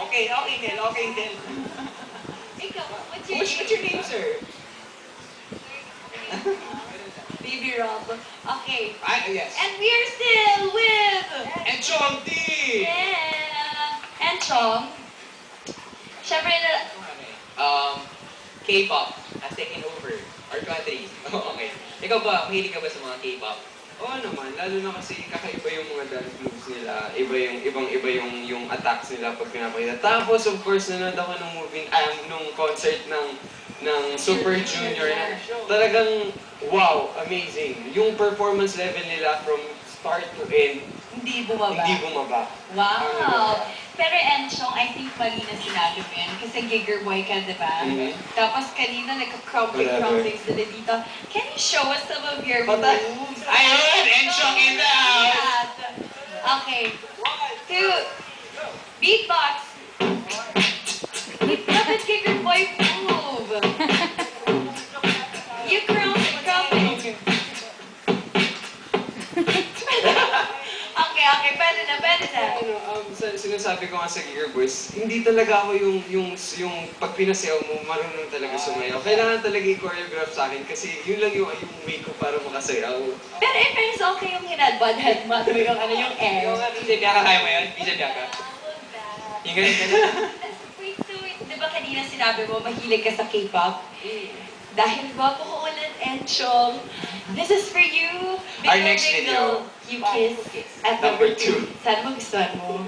Okay, okay din, okay din. Ikaw, what's What's your name, sir? Baby Rob. Okay. Yes. And we are still with... And Chong D! Yeah! And Chong. Siyempre, K-pop has taken over our country. Okay. Ikaw ba, mahilig ka ba sa mga K-pop? Oo naman, lalo na kasi kakaiba yung mga dance moves nila, ibang-iba yung attacks nila pag pinapakita. Tapos of course, nanood ako nung nung concert ng Super Junior na talagang wow, amazing. Yung performance level nila from start to end, hindi bumaba. hindi bumaba. Wow! Pero Enchong, I think mali na sinabi mo yan. Kasi gigger boy ka, di ba? Mhm. Tapos kanina nagka-crumping sila dito. Can you show us some of your Patay. moves? Ayun! Enchong in the house! Okay. 2. Beatbox. Dapat gigger boy move. You crumping. Okay, pwede na. Sinasabi ko nga sa Giger Boys, hindi talaga ako yung pag pinasayaw mo, marunong talaga sumayaw. Kailangan talaga i-choreograph sa akin kasi yun lang yung way ko para makasayaw. Pero in fairness, okay yung headbutt mo yung air. Bisa Bianca, kaya mo yun? Bisa Bianca? Yung ganun ka na. Wait, so, di ba kanina sinabi mo mahilig ka sa K-pop? Dahil gwapo ko ulit, Enchong. This is for you. Our next video. You kiss at Number number 2. 2. Sana magustuhan mo.